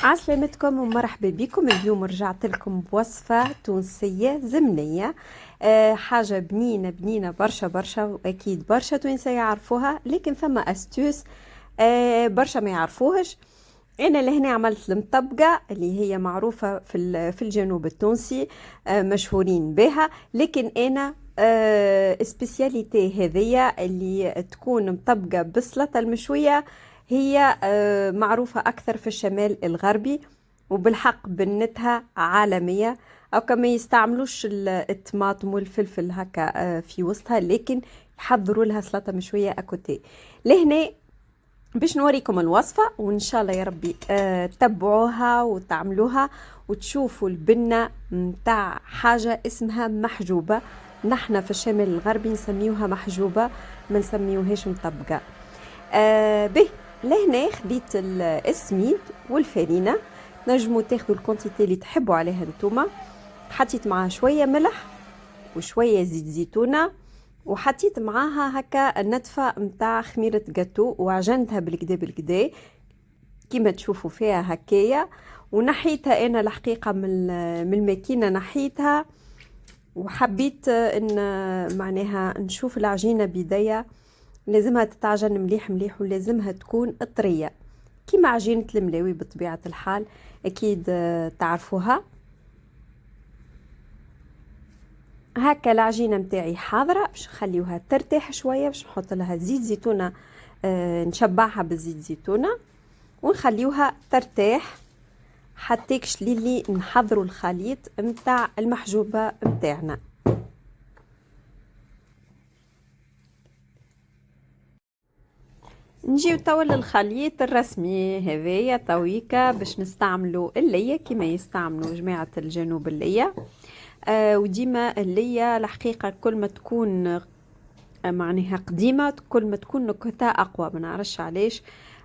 عسلامتكم ومرحبا بكم. اليوم رجعت لكم بوصفة تونسية زمنية. حاجة بنينة بنينة برشا برشا، وأكيد برشا تونسية يعرفوها، لكن ثم أستوس برشا ما يعرفوهش. أنا لهنا عملت المطبقة اللي هي معروفة في الجنوب التونسي، مشهورين بها، لكن أنا سبيسياليتي هذية اللي تكون مطبقة بالسلطة المشوية. هي معروفة أكثر في الشمال الغربي، وبالحق بنتها عالمية. أو كما يستعملوش الطماطم والفلفل هكا في وسطها، لكن يحضروا لها سلطة مشوية أكوتي. لهنا باش نوريكم الوصفة، وإن شاء الله يا ربي تتبعوها وتعملوها وتشوفوا البنة متاع حاجة اسمها محجوبة. نحن في الشمال الغربي نسميوها محجوبة، ما نسميوهاش مطبقة. به لهنا خديت السميد والفرينة، نجموا تاخذوا الكونتيتي اللي تحبوا عليها نتوما. حطيت معاها شوية ملح وشوية زيت زيتونة، وحطيت معاها هكا نتفة متاع خميرة جاتو، وعجنتها بالكدا بالكدا كيما تشوفوا فيها هكايا. ونحيتها انا الحقيقة من الماكينة، نحيتها وحبيت ان معناها نشوف العجينة بيديا. لازمها تتعجن مليح مليح، ولازمها تكون طرية كيما عجينة الملاوي بطبيعة الحال، اكيد تعرفوها. هكا العجينه متاعي حاضره، باش نخليوها ترتاح شويه، باش نحط لها زيت زيتونه، نشبعها بالزيت زيتونه ونخليوها ترتاح حتى للي نحضروا الخليط متاع المحجوبه متاعنا. نجيو توا للخليط الرسمي هذايا تويكا، باش نستعملوا اللية كما يستعملوا جماعه الجنوب اللية. وديما اللية الحقيقة كل ما تكون معناها قديمة كل ما تكون نكهتها أقوى، ما نعرفش علاش.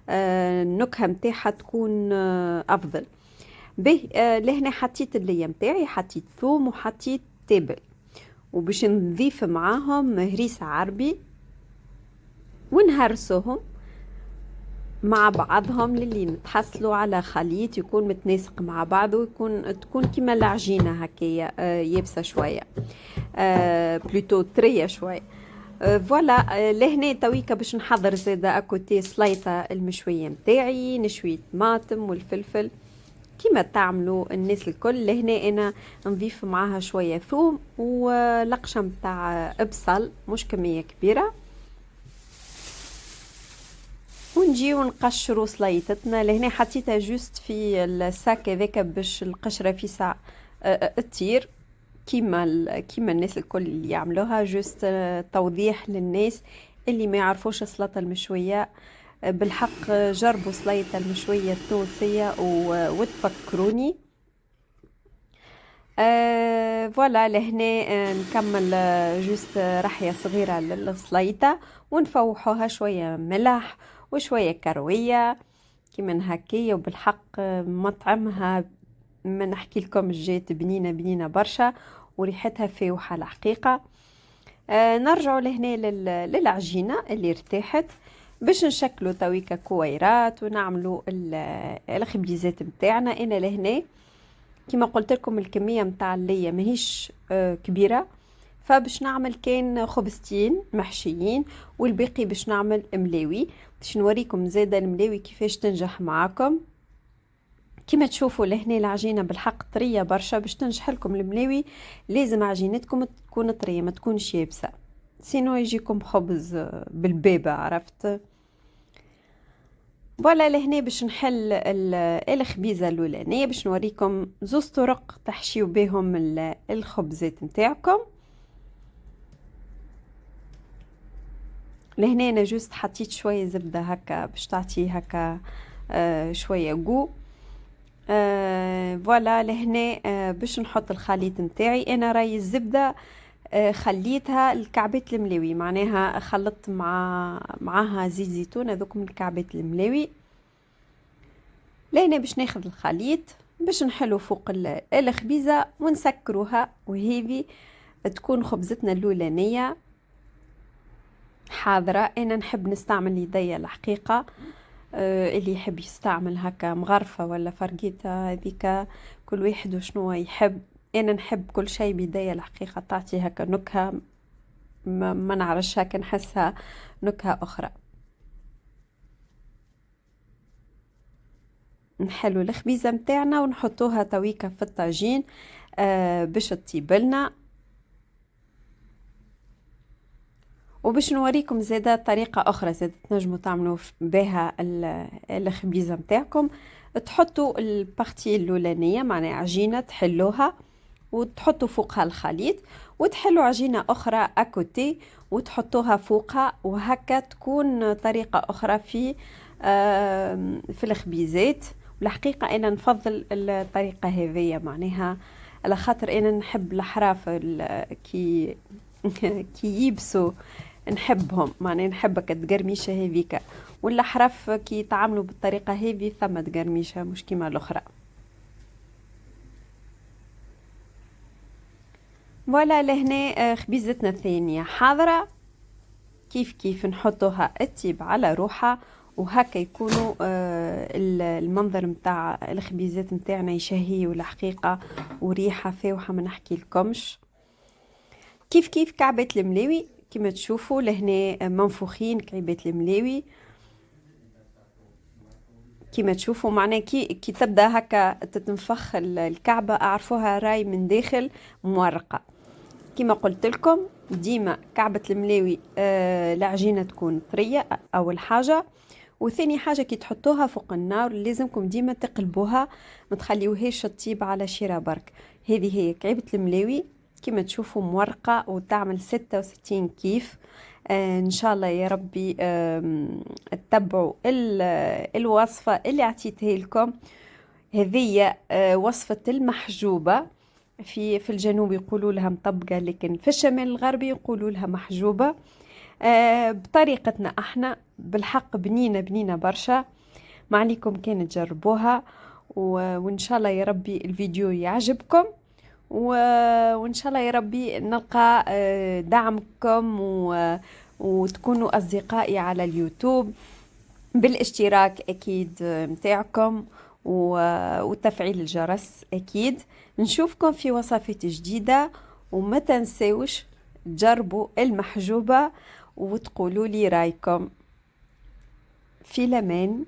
النكهة متاعها تكون أفضل. به لهنا حطيت اللية متاعي، حطيت ثوم وحطيت تابل، وباش نضيف معاهم هريسة عربي ونهرسوهم مع بعضهم للي نتحصلوا على خليط يكون متناسق مع بعضه، تكون كيما العجينة هكايا يابسة شوية، بلوتو طرية شوية. فوالا لهنا تويكا باش نحضر زاده اكوتي سليطه المشويه متاعي، نشوي الطماطم والفلفل كيما تعملوا الناس الكل. لهنا انا نضيف معاها شويه ثوم ولقشه متاع بصل، مش كميه كبيره، ونجيو نقشروا سليطتنا. لهنا حطيتها جوست في الساك هذاك باش القشره في ساعه تطير كيما الناس الكل اللي يعملوها. جوست توضيح للناس اللي ما يعرفوش السلطه المشويه، بالحق جربوا سلطه المشويه التونسيه وتفكروني. فوالا لهنا نكمل جوست رحيه صغيره للسليطه، ونفوحوها شويه ملح وشويه كرويه كيما هكايا. وبالحق مطعمها ما نحكي لكم جات بنينه بنينه برشا، وريحتها فاوحه الحقيقه. نرجعوا لهنا للعجينه اللي ارتاحت، باش نشكلوا تويكا كويرات ونعملوا الخبيزات متاعنا. انا لهنا كما قلت لكم الكميه متاع اللية ماهيش كبيره، فباش نعمل كان خبزتين محشيين، والباقي باش نعمل ملاوي. باش نوريكم زاده الملاوي كيفاش تنجح معاكم. كما تشوفوا لهنا العجينه بالحق طريه برشا، باش تنجح لكم الملاوي لازم عجينتكم تكون طريه ما تكونش يابسه، سينو يجيكم خبز بالبابه، عرفت. فوالا لهنا باش نحل الخبيزه الاولانيه، باش نوريكم زوز طرق تحشيو بهم الخبزات نتاعكم. لهنا انا جوست حطيت شويه زبده هكا باش تعطي هكا شويه جو. فوالا لهنا باش نحط الخليط نتاعي. انا راي الزبده خليتها الكعبات الملاوي، معناها خلطت معاها زيت زيتون، هذوك من الكعبات الملاوي. لهنا باش ناخذ الخليط باش نحلو فوق الخبيزه ونسكروها، وهذه تكون خبزتنا الاولانيه حاضره. انا نحب نستعمل يديا الحقيقه، اللي يحب يستعمل هكا مغرفة ولا فرقيطة هذيك، كل واحد وشنو يحب. انا نحب كل شيء بداية الحقيقة تعطي هكا نكهة، ما نعرفش هكا نحسها نكهة اخرى. نحلو الخبيزة متاعنا ونحطوها تويكا في الطاجين باش تطيبلنا. وباش نوريكم زاده طريقة أخرى زاده تنجموا تعملوا بها الخبيزة متاعكم. تحطوا البارتي الأولانية معناها عجينة تحلوها وتحطوا فوقها الخليط، وتحلوا عجينة أخرى أكوتي وتحطوها فوقها، وهكا تكون طريقة أخرى في الخبيزات. والحقيقة أنا نفضل الطريقة هذية معناها على خاطر أنا نحب الحراف كي كي يبسوا نحبهم، معناها نحبك تقرميشة هذيك، والأحراف كي يتعاملوا بالطريقة هذه ثم تقرميشة مش كيما الأخرى. فوالا لهنا خبيزتنا الثانية حاضرة، كيف كيف نحطوها التيب على روحها، وهكا يكونوا المنظر متاع الخبيزات متاعنا يشهي والحقيقة وريحة فاوحة ما نحكي لكمش. كيف كيف كعبات الملاوي كما تشوفوا لهنا منفوخين كعبات الملاوي كما تشوفوا، معناه كي تبدا هكا تتنفخ الكعبة اعرفوها راي من داخل مورقة. كما قلت لكم ديما كعبة الملاوي العجينة تكون طرية اول حاجة، وثاني حاجة كي تحطوها فوق النار لازمكم ديما تقلبوها ما تخليوهاش تطيب على شيرة برك. هذه هي كعبة الملاوي كما تشوفوا مورقة وتعمل 66 كيف. ان شاء الله يا ربي تتبعوا الوصفة اللي عطيتها لكم. هذه وصفة المحجوبة، في الجنوب يقولوا لها مطبقة، لكن في الشمال الغربي يقولوا لها محجوبة. بطريقتنا احنا بالحق بنينة برشا، ما عليكم كان تجربوها. وان شاء الله يا ربي الفيديو يعجبكم، وان شاء الله يا ربي نلقى دعمكم وتكونوا اصدقائي على اليوتيوب بالاشتراك اكيد متاعكم وتفعيل الجرس اكيد. نشوفكم في وصفات جديدة، وما تنسوش تجربوا المحجوبة وتقولوا لي رايكم. في الامان.